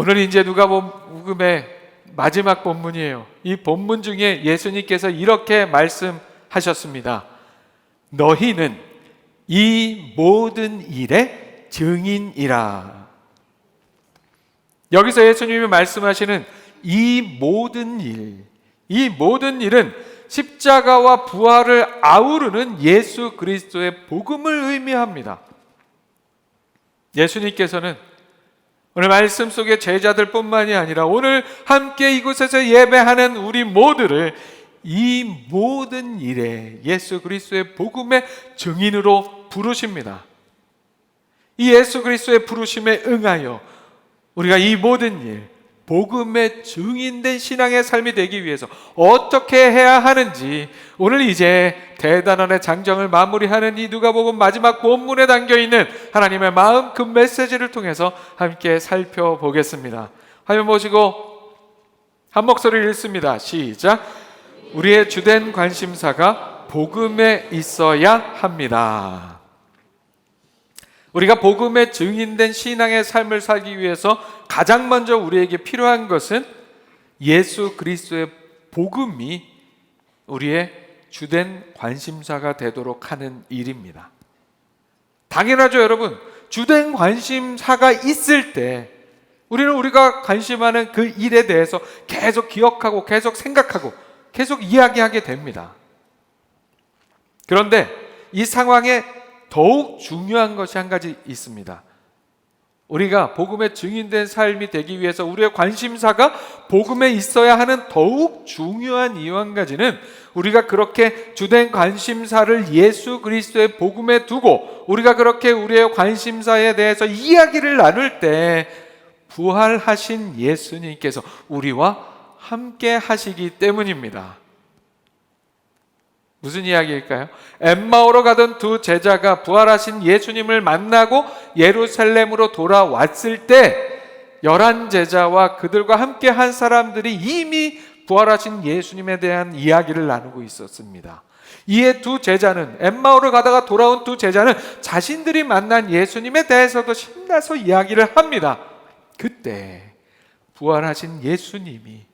오늘 이제 누가복음의 마지막 본문이에요. 이 본문 중에 예수님께서 이렇게 말씀하셨습니다. 너희는 이 모든 일의 증인이라. 여기서 예수님이 말씀하시는 이 모든 일은 십자가와 부활을 아우르는 예수 그리스도의 복음을 의미합니다. 예수님께서는 오늘 말씀 속의 제자들뿐만이 아니라 오늘 함께 이곳에서 예배하는 우리 모두를 이 모든 일에 예수 그리스도의 복음의 증인으로 부르십니다. 이 예수 그리스도의 부르심에 응하여 우리가 이 모든 일, 복음의 증인된 신앙의 삶이 되기 위해서 어떻게 해야 하는지 오늘 이제 대단원의 장정을 마무리하는 이 누가복음 마지막 본문에 담겨있는 하나님의 마음 그 메시지를 통해서 함께 살펴보겠습니다. 화면 보시고 한 목소리를 읽습니다. 시작. 우리의 주된 관심사가 복음에 있어야 합니다. 우리가 복음에 증인된 신앙의 삶을 살기 위해서 가장 먼저 우리에게 필요한 것은 예수 그리스도의 복음이 우리의 주된 관심사가 되도록 하는 일입니다. 당연하죠, 여러분. 주된 관심사가 있을 때 우리는 우리가 관심하는 그 일에 대해서 계속 기억하고 계속 생각하고 계속 이야기하게 됩니다. 그런데 이 상황에 더욱 중요한 것이 한 가지 있습니다. 우리가 복음의 증인된 삶이 되기 위해서 우리의 관심사가 복음에 있어야 하는 더욱 중요한 이유 한 가지는 우리가 그렇게 주된 관심사를 예수 그리스도의 복음에 두고 우리가 그렇게 우리의 관심사에 대해서 이야기를 나눌 때 부활하신 예수님께서 우리와 함께 하시기 때문입니다. 무슨 이야기일까요? 엠마오로 가던 두 제자가 부활하신 예수님을 만나고 예루살렘으로 돌아왔을 때 11제자와 그들과 함께 한 사람들이 이미 부활하신 예수님에 대한 이야기를 나누고 있었습니다. 이에 두 제자는, 엠마오를 가다가 돌아온 두 제자는 자신들이 만난 예수님에 대해서도 신나서 이야기를 합니다. 그때 부활하신 예수님이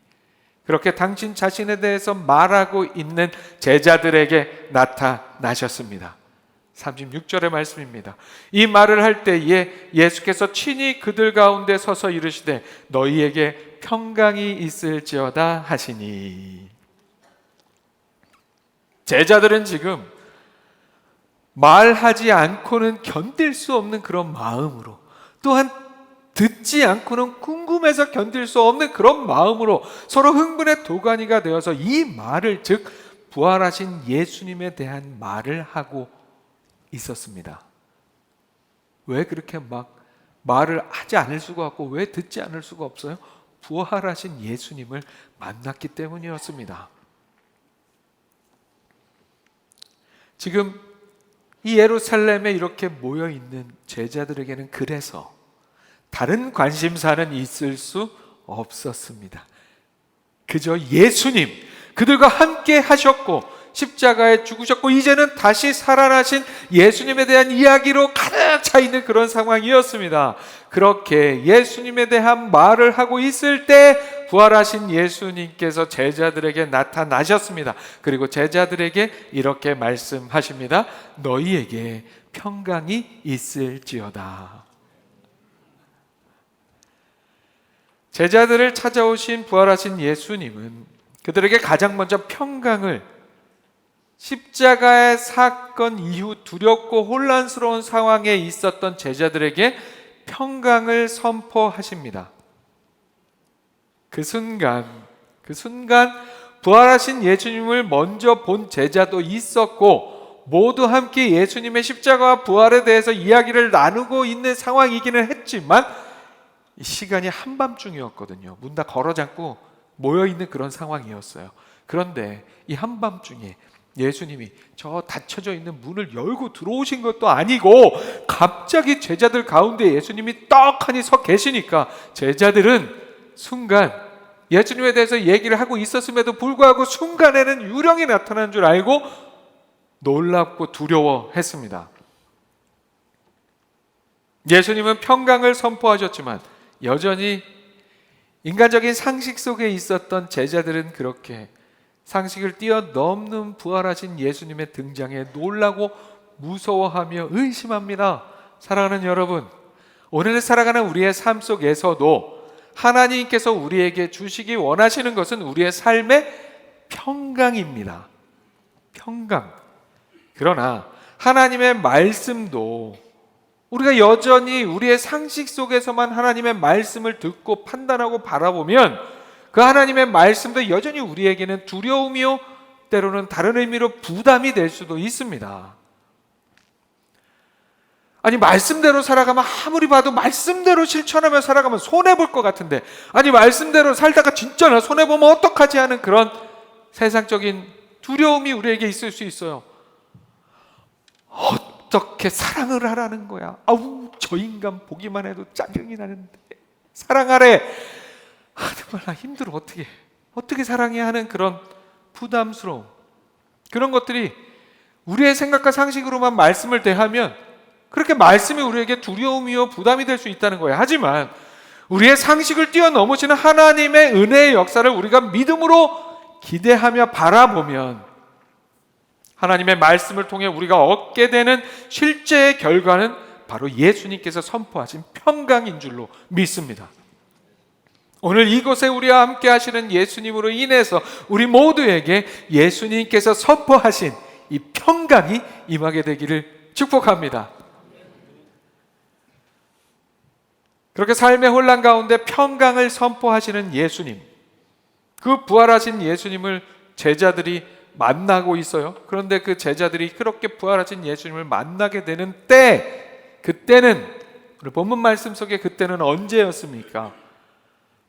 그렇게 당신 자신에 대해서 말하고 있는 제자들에게 나타나셨습니다. 36절의 말씀입니다. 이 말을 할 때에 예수께서 친히 그들 가운데 서서 이르시되 너희에게 평강이 있을지어다 하시니. 제자들은 지금 말하지 않고는 견딜 수 없는 그런 마음으로, 또한 듣지 않고는 궁금해서 견딜 수 없는 그런 마음으로 서로 흥분의 도가니가 되어서 이 말을, 즉 부활하신 예수님에 대한 말을 하고 있었습니다. 왜 그렇게 막 말을 하지 않을 수가 없고 왜 듣지 않을 수가 없어요? 부활하신 예수님을 만났기 때문이었습니다. 지금 이 예루살렘에 이렇게 모여있는 제자들에게는 그래서 다른 관심사는 있을 수 없었습니다. 그저 예수님, 그들과 함께 하셨고 십자가에 죽으셨고 이제는 다시 살아나신 예수님에 대한 이야기로 가득 차 있는 그런 상황이었습니다. 그렇게 예수님에 대한 말을 하고 있을 때 부활하신 예수님께서 제자들에게 나타나셨습니다. 그리고 제자들에게 이렇게 말씀하십니다. 너희에게 평강이 있을지어다. 제자들을 찾아오신 부활하신 예수님은 그들에게 가장 먼저 평강을, 십자가의 사건 이후 두렵고 혼란스러운 상황에 있었던 제자들에게 평강을 선포하십니다. 그 순간 부활하신 예수님을 먼저 본 제자도 있었고 모두 함께 예수님의 십자가와 부활에 대해서 이야기를 나누고 있는 상황이기는 했지만 시간이 한밤중이었거든요. 문 다 걸어 잠고 모여있는 그런 상황이었어요. 그런데 이 한밤중에 예수님이 저 닫혀져 있는 문을 열고 들어오신 것도 아니고 갑자기 제자들 가운데 예수님이 떡하니 서 계시니까 제자들은 순간 예수님에 대해서 얘기를 하고 있었음에도 불구하고 순간에는 유령이 나타난 줄 알고 놀랍고 두려워했습니다. 예수님은 평강을 선포하셨지만 여전히 인간적인 상식 속에 있었던 제자들은 그렇게 상식을 뛰어넘는 부활하신 예수님의 등장에 놀라고 무서워하며 의심합니다. 사랑하는 여러분, 오늘 살아가는 우리의 삶 속에서도 하나님께서 우리에게 주시기 원하시는 것은 우리의 삶의 평강입니다. 평강. 그러나 하나님의 말씀도 우리가 여전히 우리의 상식 속에서만 하나님의 말씀을 듣고 판단하고 바라보면 그 하나님의 말씀도 여전히 우리에게는 두려움이요, 때로는 다른 의미로 부담이 될 수도 있습니다. 아니, 말씀대로 살아가면, 아무리 봐도 말씀대로 실천하며 살아가면 손해볼 것 같은데, 아니 말씀대로 살다가 진짜 나 손해보면 어떡하지 하는 그런 세상적인 두려움이 우리에게 있을 수 있어요. 어떻게 사랑을 하라는 거야? 아우, 저 인간 보기만 해도 짜증이 나는데 사랑하래. 정말 나 힘들어. 어떻게 사랑해야 하는 그런 부담스러움, 그런 것들이 우리의 생각과 상식으로만 말씀을 대하면 그렇게 말씀이 우리에게 두려움이요 부담이 될 수 있다는 거예요. 하지만 우리의 상식을 뛰어넘으시는 하나님의 은혜의 역사를 우리가 믿음으로 기대하며 바라보면 하나님의 말씀을 통해 우리가 얻게 되는 실제의 결과는 바로 예수님께서 선포하신 평강인 줄로 믿습니다. 오늘 이곳에 우리와 함께 하시는 예수님으로 인해서 우리 모두에게 예수님께서 선포하신 이 평강이 임하게 되기를 축복합니다. 그렇게 삶의 혼란 가운데 평강을 선포하시는 예수님, 그 부활하신 예수님을 제자들이 만나고 있어요. 그런데 그 제자들이 그렇게 부활하신 예수님을 만나게 되는 때, 그때는 우리 본문 말씀 속에 그때는 언제였습니까?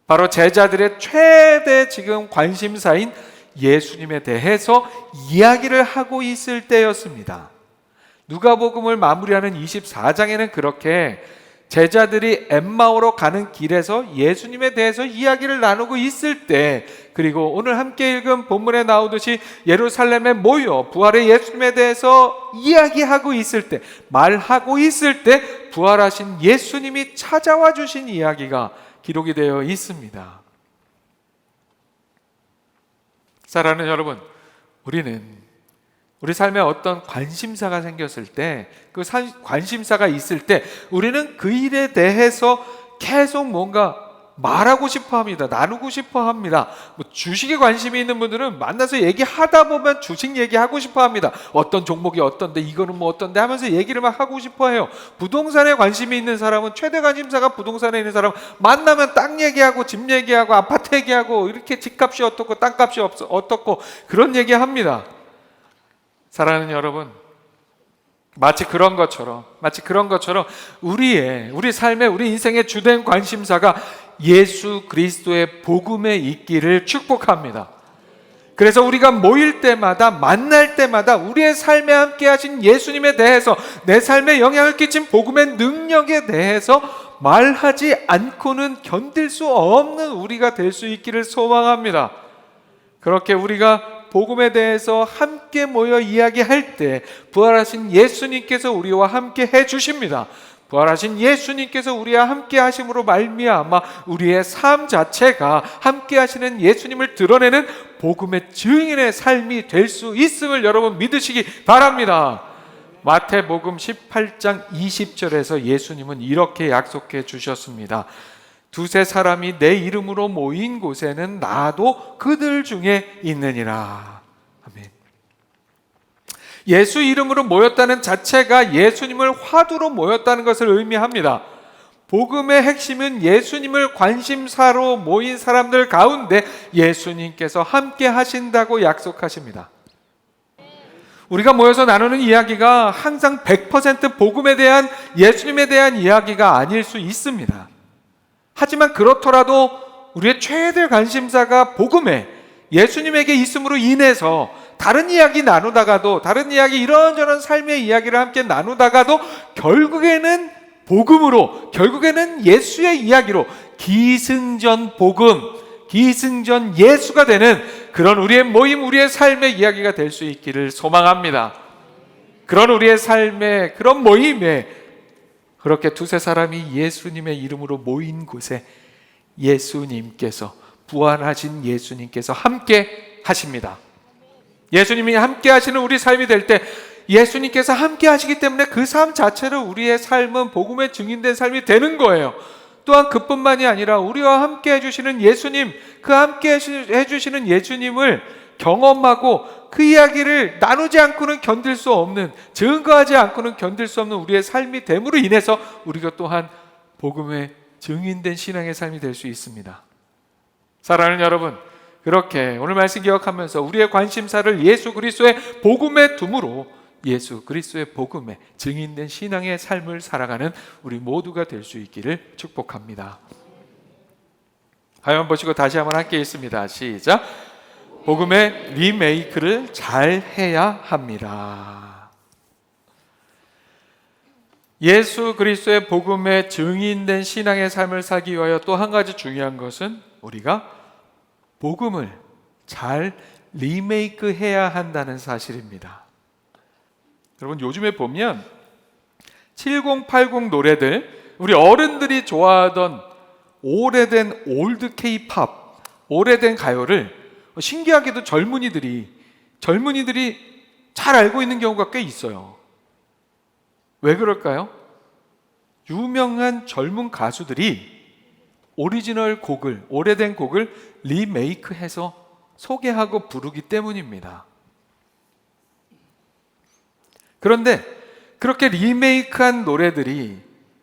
바로 제자들의 최대 지금 관심사인 예수님에 대해서 이야기를 하고 있을 때였습니다. 누가복음을 마무리하는 24장에는 그렇게 제자들이 엠마오로 가는 길에서 예수님에 대해서 이야기를 나누고 있을 때, 그리고 오늘 함께 읽은 본문에 나오듯이 예루살렘에 모여 부활의 예수님에 대해서 이야기하고 있을 때, 말하고 있을 때 부활하신 예수님이 찾아와 주신 이야기가 기록이 되어 있습니다. 사랑하는 여러분, 우리는 우리 삶에 어떤 관심사가 생겼을 때, 그 관심사가 있을 때 우리는 그 일에 대해서 계속 뭔가 말하고 싶어 합니다. 나누고 싶어 합니다. 주식에 관심이 있는 분들은 만나서 얘기하다 보면 주식 얘기하고 싶어 합니다. 어떤 종목이 어떤데, 이거는 뭐 어떤데 하면서 얘기를 막 하고 싶어 해요. 부동산에 관심이 있는 사람은, 최대 관심사가 부동산에 있는 사람은 만나면 땅 얘기하고 집 얘기하고 아파트 얘기하고 이렇게 집값이 어떻고 땅값이 어떻고 그런 얘기합니다. 사랑하는 여러분, 마치 그런 것처럼 우리 삶의, 우리 인생의 주된 관심사가 예수 그리스도의 복음에 있기를 축복합니다. 그래서 우리가 모일 때마다, 만날 때마다 우리의 삶에 함께 하신 예수님에 대해서, 내 삶에 영향을 끼친 복음의 능력에 대해서 말하지 않고는 견딜 수 없는 우리가 될 수 있기를 소망합니다. 그렇게 우리가 복음에 대해서 함께 모여 이야기할 때 부활하신 예수님께서 우리와 함께 해주십니다. 부활하신 예수님께서 우리와 함께 하심으로 말미암아 우리의 삶 자체가 함께 하시는 예수님을 드러내는 복음의 증인의 삶이 될 수 있음을 여러분 믿으시기 바랍니다. 마태복음 18장 20절에서 예수님은 이렇게 약속해 주셨습니다. 두세 사람이 내 이름으로 모인 곳에는 나도 그들 중에 있느니라. 아멘. 예수 이름으로 모였다는 자체가 예수님을 화두로 모였다는 것을 의미합니다. 복음의 핵심은 예수님을 관심사로 모인 사람들 가운데 예수님께서 함께 하신다고 약속하십니다. 우리가 모여서 나누는 이야기가 항상 100% 복음에 대한, 예수님에 대한 이야기가 아닐 수 있습니다. 하지만 그렇더라도 우리의 최대 관심사가 복음에, 예수님에게 있음으로 인해서 다른 이야기 나누다가도, 다른 이야기, 이런저런 삶의 이야기를 함께 나누다가도 결국에는 복음으로, 결국에는 예수의 이야기로 기승전 복음, 기승전 예수가 되는 그런 우리의 모임, 우리의 삶의 이야기가 될 수 있기를 소망합니다. 그런 우리의 삶의 그런 모임에 그렇게 두세 사람이 예수님의 이름으로 모인 곳에 예수님께서, 부활하신 예수님께서 함께 하십니다. 예수님이 함께 하시는 우리 삶이 될 때 예수님께서 함께 하시기 때문에 그 삶 자체로 우리의 삶은 복음에 증인된 삶이 되는 거예요. 또한 그뿐만이 아니라 우리와 함께 해주시는 예수님, 그 함께 해주시는 예수님을 경험하고 그 이야기를 나누지 않고는 견딜 수 없는, 증거하지 않고는 견딜 수 없는 우리의 삶이 됨으로 인해서 우리가 또한 복음에 증인된 신앙의 삶이 될 수 있습니다. 사랑하는 여러분, 그렇게 오늘 말씀 기억하면서 우리의 관심사를 예수 그리스도의 복음에 둠으로 예수 그리스도의 복음에 증인된 신앙의 삶을 살아가는 우리 모두가 될 수 있기를 축복합니다. 화면 보시고 다시 한번 함께 읽습니다. 시작. 복음의 리메이크를 잘 해야 합니다. 예수 그리스도의 복음에 증인된 신앙의 삶을 살기 위하여 또 한 가지 중요한 것은 우리가 복음을 잘 리메이크 해야 한다는 사실입니다. 여러분, 요즘에 보면 70, 80 노래들, 우리 어른들이 좋아하던 오래된 올드 K-팝, 오래된 가요를 신기하게도 젊은이들이 잘 알고 있는 경우가 꽤 있어요. 왜 그럴까요? 유명한 젊은 가수들이 오리지널 곡을, 오래된 곡을 리메이크해서 소개하고 부르기 때문입니다. 그런데 그렇게 리메이크한 노래들이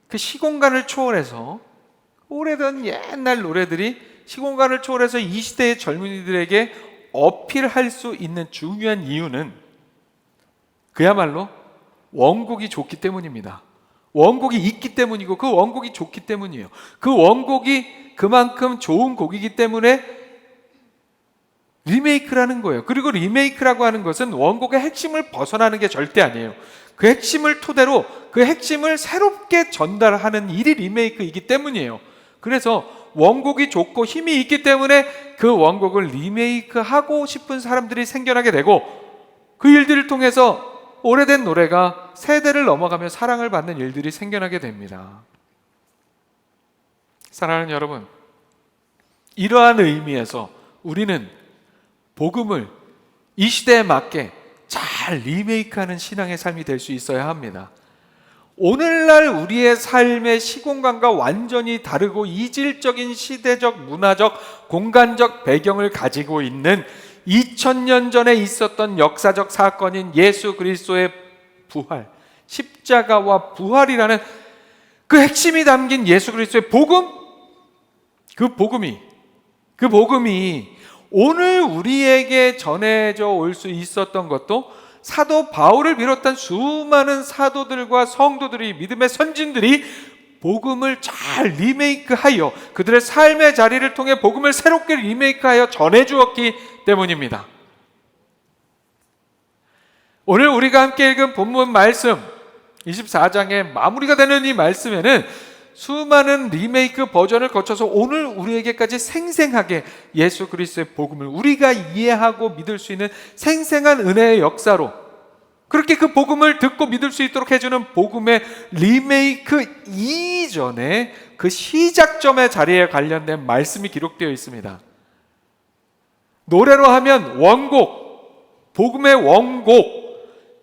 그 시공간을 초월해서, 오래된 옛날 노래들이 시공간을 초월해서 이 시대의 젊은이들에게 어필할 수 있는 중요한 이유는 그야말로 원곡이 좋기 때문입니다. 원곡이 있기 때문이고 그 원곡이 좋기 때문이에요. 그 원곡이 그만큼 좋은 곡이기 때문에 리메이크라는 거예요. 그리고 리메이크라고 하는 것은 원곡의 핵심을 벗어나는 게 절대 아니에요. 그 핵심을 토대로 그 핵심을 새롭게 전달하는 일이 리메이크이기 때문이에요. 그래서 원곡이 좋고 힘이 있기 때문에 그 원곡을 리메이크하고 싶은 사람들이 생겨나게 되고, 그 일들을 통해서 오래된 노래가 세대를 넘어가며 사랑을 받는 일들이 생겨나게 됩니다. 사랑하는 여러분, 이러한 의미에서 우리는 복음을 이 시대에 맞게 잘 리메이크하는 신앙의 삶이 될 수 있어야 합니다. 오늘날 우리의 삶의 시공간과 완전히 다르고 이질적인 시대적, 문화적, 공간적 배경을 가지고 있는 2000년 전에 있었던 역사적 사건인 예수 그리스도의 부활, 십자가와 부활이라는 그 핵심이 담긴 예수 그리스도의 복음, 그 복음이 오늘 우리에게 전해져 올 수 있었던 것도 사도 바울을 비롯한 수많은 사도들과 성도들이, 믿음의 선진들이 복음을 잘 리메이크하여 그들의 삶의 자리를 통해 복음을 새롭게 리메이크하여 전해주었기 때문입니다. 오늘 우리가 함께 읽은 본문 말씀 24장의 마무리가 되는 이 말씀에는 수많은 리메이크 버전을 거쳐서 오늘 우리에게까지 생생하게 예수 그리스도의 복음을 우리가 이해하고 믿을 수 있는 생생한 은혜의 역사로, 그렇게 그 복음을 듣고 믿을 수 있도록 해주는 복음의 리메이크 이전에 그 시작점의 자리에 관련된 말씀이 기록되어 있습니다. 노래로 하면 원곡, 복음의 원곡,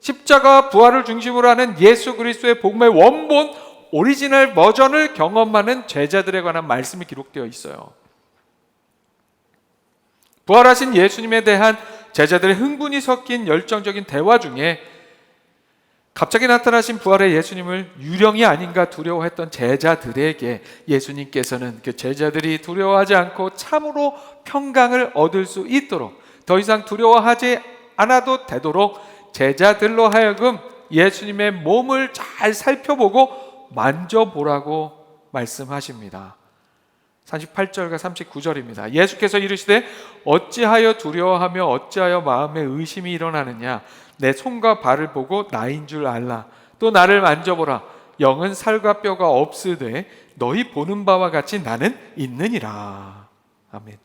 십자가 부활을 중심으로 하는 예수 그리스도의 복음의 원본 오리지널 버전을 경험하는 제자들에 관한 말씀이 기록되어 있어요. 부활하신 예수님에 대한 제자들의 흥분이 섞인 열정적인 대화 중에 갑자기 나타나신 부활의 예수님을 유령이 아닌가 두려워했던 제자들에게 예수님께서는 그 제자들이 두려워하지 않고 참으로 평강을 얻을 수 있도록, 더 이상 두려워하지 않아도 되도록 제자들로 하여금 예수님의 몸을 잘 살펴보고 만져보라고 말씀하십니다. 38절과 39절입니다. 예수께서 이르시되 어찌하여 두려워하며 어찌하여 마음에 의심이 일어나느냐. 내 손과 발을 보고 나인 줄 알라. 또 나를 만져보라. 영은 살과 뼈가 없으되 너희 보는 바와 같이 나는 있느니라. 아멘.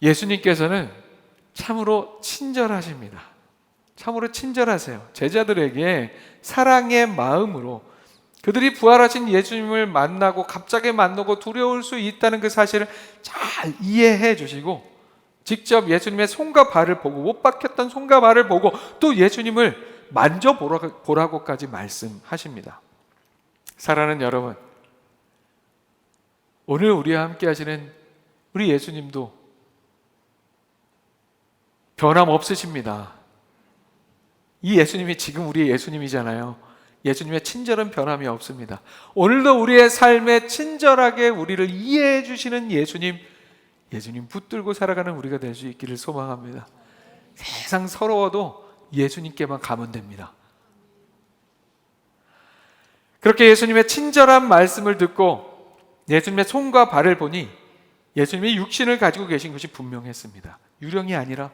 예수님께서는 참으로 친절하십니다. 참으로 친절하세요. 제자들에게 사랑의 마음으로 그들이 부활하신 예수님을 만나고 갑자기 만나고 두려울 수 있다는 그 사실을 잘 이해해 주시고 직접 예수님의 손과 발을 보고 못 박혔던 손과 발을 보고 또 예수님을 만져보라고까지 말씀하십니다. 사랑하는 여러분, 오늘 우리와 함께 하시는 우리 예수님도 변함없으십니다. 이 예수님이 지금 우리의 예수님이잖아요. 예수님의 친절은 변함이 없습니다. 오늘도 우리의 삶에 친절하게 우리를 이해해 주시는 예수님 붙들고 살아가는 우리가 될 수 있기를 소망합니다. 세상 서러워도 예수님께만 가면 됩니다. 그렇게 예수님의 친절한 말씀을 듣고 예수님의 손과 발을 보니 예수님이 육신을 가지고 계신 것이 분명했습니다. 유령이 아니라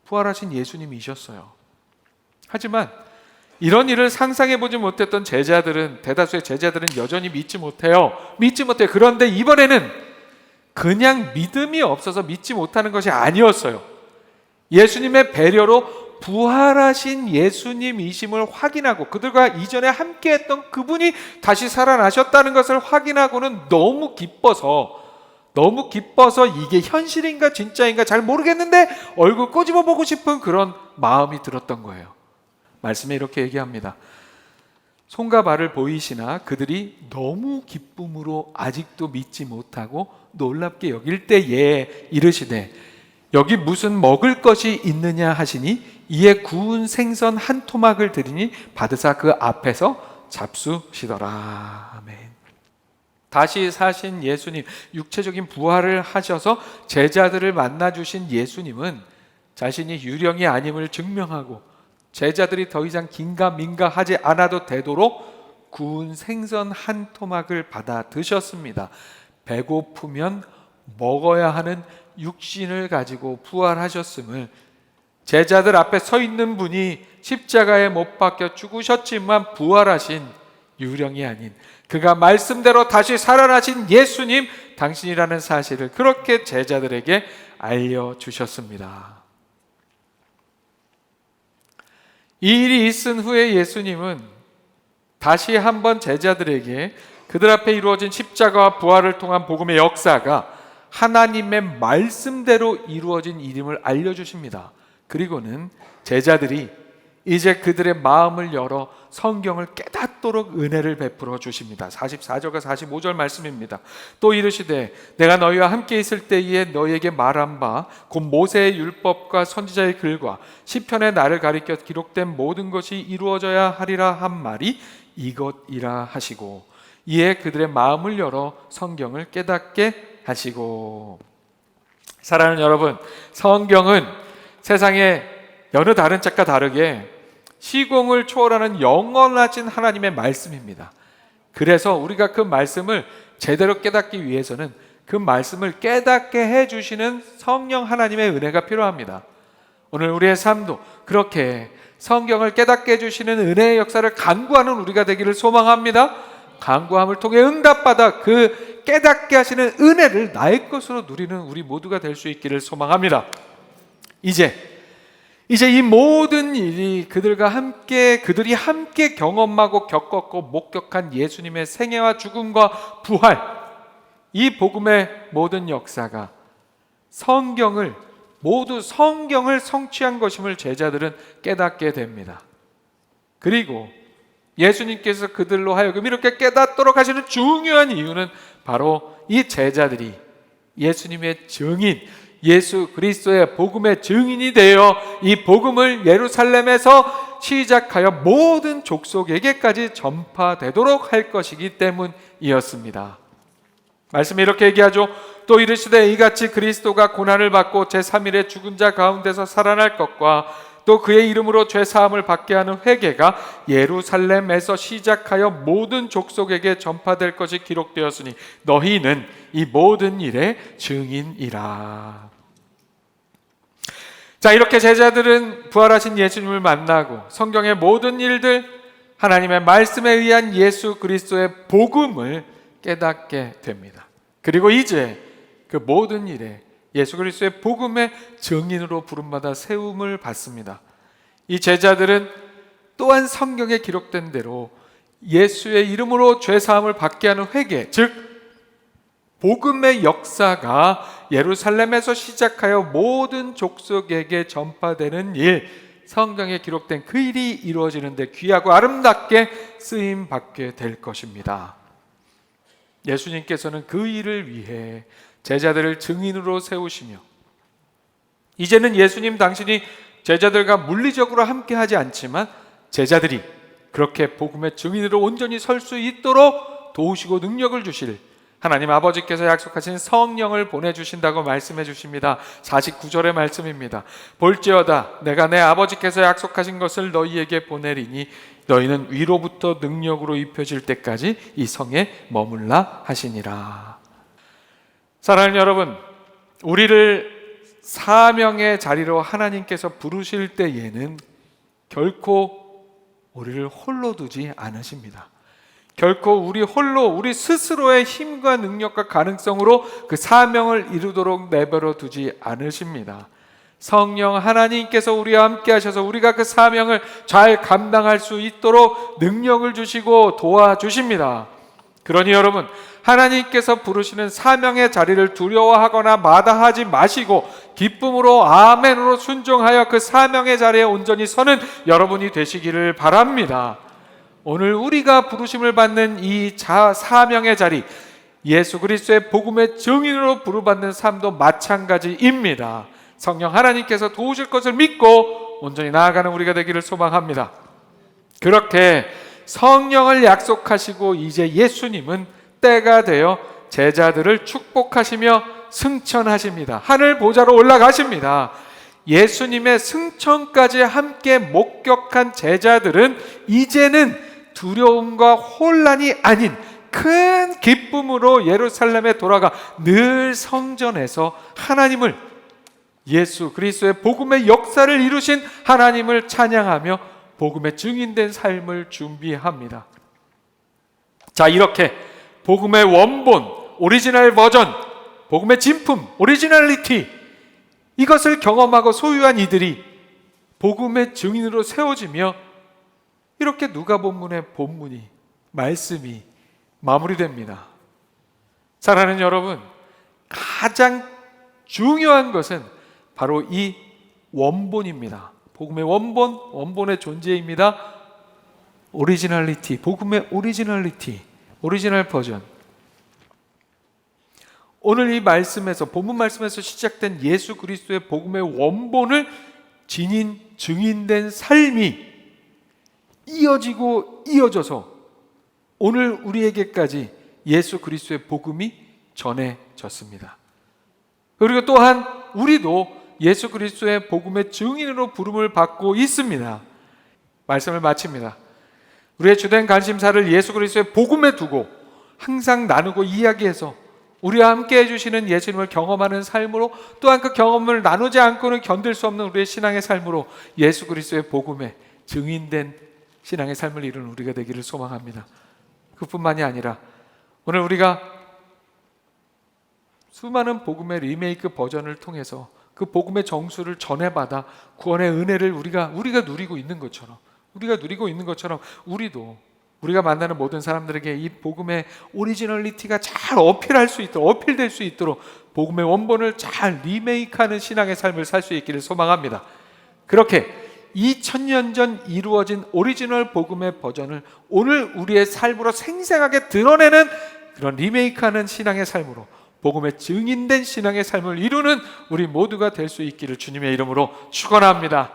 부활하신 예수님이셨어요. 하지만 이런 일을 상상해보지 못했던 대다수의 제자들은 여전히 믿지 못해요. 그런데 이번에는 그냥 믿음이 없어서 믿지 못하는 것이 아니었어요. 예수님의 배려로 부활하신 예수님이심을 확인하고 그들과 이전에 함께했던 그분이 다시 살아나셨다는 것을 확인하고는 너무 기뻐서 이게 현실인가 진짜인가 잘 모르겠는데 얼굴 꼬집어 보고 싶은 그런 마음이 들었던 거예요. 말씀에 이렇게 얘기합니다. 손과 발을 보이시나 그들이 너무 기쁨으로 아직도 믿지 못하고 놀랍게 여길 때에 이르시되 여기 무슨 먹을 것이 있느냐 하시니 이에 구운 생선 한 토막을 드리니 받으사 그 앞에서 잡수시더라. 아멘. 다시 사신 예수님, 육체적인 부활을 하셔서 제자들을 만나주신 예수님은 자신이 유령이 아님을 증명하고 제자들이 더 이상 긴가민가하지 않아도 되도록 구운 생선 한 토막을 받아 드셨습니다. 배고프면 먹어야 하는 육신을 가지고 부활하셨음을 제자들 앞에 서 있는 분이 십자가에 못 박혀 죽으셨지만 부활하신 유령이 아닌 그가 말씀대로 다시 살아나신 예수님 당신이라는 사실을 그렇게 제자들에게 알려주셨습니다. 이 일이 있은 후에 예수님은 다시 한번 제자들에게 그들 앞에 이루어진 십자가와 부활을 통한 복음의 역사가 하나님의 말씀대로 이루어진 일임을 알려주십니다. 그리고는 제자들이 이제 그들의 마음을 열어 성경을 깨닫도록 은혜를 베풀어 주십니다. 44절과 45절 말씀입니다. 또 이르시되 내가 너희와 함께 있을 때에 너희에게 말한 바 곧 모세의 율법과 선지자의 글과 시편에 나를 가리켜 기록된 모든 것이 이루어져야 하리라 한 말이 이것이라 하시고 이에 그들의 마음을 열어 성경을 깨닫게 하시고. 사랑하는 여러분, 성경은 세상의 여느 다른 책과 다르게 시공을 초월하는 영원하신 하나님의 말씀입니다. 그래서 우리가 그 말씀을 제대로 깨닫기 위해서는 그 말씀을 깨닫게 해주시는 성령 하나님의 은혜가 필요합니다. 오늘 우리의 삶도 그렇게 성경을 깨닫게 해주시는 은혜의 역사를 간구하는 우리가 되기를 소망합니다. 간구함을 통해 응답받아 그 깨닫게 하시는 은혜를 나의 것으로 누리는 우리 모두가 될 수 있기를 소망합니다. 이제 이 모든 일이 그들이 함께 경험하고 겪었고 목격한 예수님의 생애와 죽음과 부활, 이 복음의 모든 역사가 성경을 성취한 것임을 제자들은 깨닫게 됩니다. 그리고 예수님께서 그들로 하여금 이렇게 깨닫도록 하시는 중요한 이유는 바로 이 제자들이 예수님의 증인, 예수 그리스도의 복음의 증인이 되어 이 복음을 예루살렘에서 시작하여 모든 족속에게까지 전파되도록 할 것이기 때문이었습니다. 말씀이 이렇게 얘기하죠. 또 이르시되 이같이 그리스도가 고난을 받고 제3일에 죽은 자 가운데서 살아날 것과 또 그의 이름으로 죄사함을 받게 하는 회개가 예루살렘에서 시작하여 모든 족속에게 전파될 것이 기록되었으니 너희는 이 모든 일의 증인이라. 자, 이렇게 제자들은 부활하신 예수님을 만나고 성경의 모든 일들, 하나님의 말씀에 의한 예수 그리스도의 복음을 깨닫게 됩니다. 그리고 이제 그 모든 일에 예수 그리스도의 복음의 증인으로 부름받아 세움을 받습니다. 이 제자들은 또한 성경에 기록된 대로 예수의 이름으로 죄사함을 받게 하는 회개, 즉 복음의 역사가 예루살렘에서 시작하여 모든 족속에게 전파되는 일, 성경에 기록된 그 일이 이루어지는데 귀하고 아름답게 쓰임 받게 될 것입니다. 예수님께서는 그 일을 위해 제자들을 증인으로 세우시며, 이제는 예수님 당신이 제자들과 물리적으로 함께하지 않지만 제자들이 그렇게 복음의 증인으로 온전히 설 수 있도록 도우시고 능력을 주실 하나님 아버지께서 약속하신 성령을 보내주신다고 말씀해 주십니다. 49절의 말씀입니다. 볼지어다 내가 내 아버지께서 약속하신 것을 너희에게 보내리니 너희는 위로부터 능력으로 입혀질 때까지 이 성에 머물라 하시니라. 사랑하는 여러분, 우리를 사명의 자리로 하나님께서 부르실 때에는 결코 우리를 홀로 두지 않으십니다. 결코 우리 홀로, 우리 스스로의 힘과 능력과 가능성으로 그 사명을 이루도록 내버려 두지 않으십니다. 성령 하나님께서 우리와 함께 하셔서 우리가 그 사명을 잘 감당할 수 있도록 능력을 주시고 도와주십니다. 그러니 여러분, 하나님께서 부르시는 사명의 자리를 두려워하거나 마다하지 마시고 기쁨으로 아멘으로 순종하여 그 사명의 자리에 온전히 서는 여러분이 되시기를 바랍니다. 오늘 우리가 부르심을 받는 이 사명의 자리, 예수 그리스도의 복음의 증인으로 부르받는 삶도 마찬가지입니다. 성령 하나님께서 도우실 것을 믿고 온전히 나아가는 우리가 되기를 소망합니다. 그렇게 성령을 약속하시고 이제 예수님은 때가 되어 제자들을 축복하시며 승천하십니다. 하늘 보좌로 올라가십니다. 예수님의 승천까지 함께 목격한 제자들은 이제는 두려움과 혼란이 아닌 큰 기쁨으로 예루살렘에 돌아가 늘 성전에서 하나님을, 예수 그리스도의 복음의 역사를 이루신 하나님을 찬양하며 복음의 증인된 삶을 준비합니다. 자, 이렇게 복음의 원본, 오리지널 버전, 복음의 진품, 오리지널리티, 이것을 경험하고 소유한 이들이 복음의 증인으로 세워지며 이렇게 누가복음의 본문이, 말씀이 마무리됩니다. 사랑하는 여러분, 가장 중요한 것은 바로 이 원본입니다. 복음의 원본의 존재입니다. 오리지널리티, 복음의 오리지널리티, 오리지널 버전. 오늘 이 말씀에서, 본문 말씀에서 시작된 예수 그리스도의 복음의 원본을 지닌 증인된 삶이 이어지고 이어져서 오늘 우리에게까지 예수 그리스도의 복음이 전해졌습니다. 그리고 또한 우리도 예수 그리스도의 복음의 증인으로 부름을 받고 있습니다. 말씀을 마칩니다. 우리의 주된 관심사를 예수 그리스도의 복음에 두고 항상 나누고 이야기해서 우리와 함께 해주시는 예수님을 경험하는 삶으로, 또한 그 경험을 나누지 않고는 견딜 수 없는 우리의 신앙의 삶으로 예수 그리스도의 복음에 증인된 신앙의 삶을 이루는 우리가 되기를 소망합니다. 그뿐만이 아니라 오늘 우리가 수많은 복음의 리메이크 버전을 통해서 그 복음의 정수를 전해받아 구원의 은혜를 우리가 누리고 있는 것처럼, 우리도 우리가 만나는 모든 사람들에게 이 복음의 오리지널리티가 잘 어필될 수 있도록 복음의 원본을 잘 리메이크하는 신앙의 삶을 살 수 있기를 소망합니다. 그렇게 2000년 전 이루어진 오리지널 복음의 버전을 오늘 우리의 삶으로 생생하게 드러내는 그런 리메이크하는 신앙의 삶으로, 복음의 증인된 신앙의 삶을 이루는 우리 모두가 될 수 있기를 주님의 이름으로 축원합니다.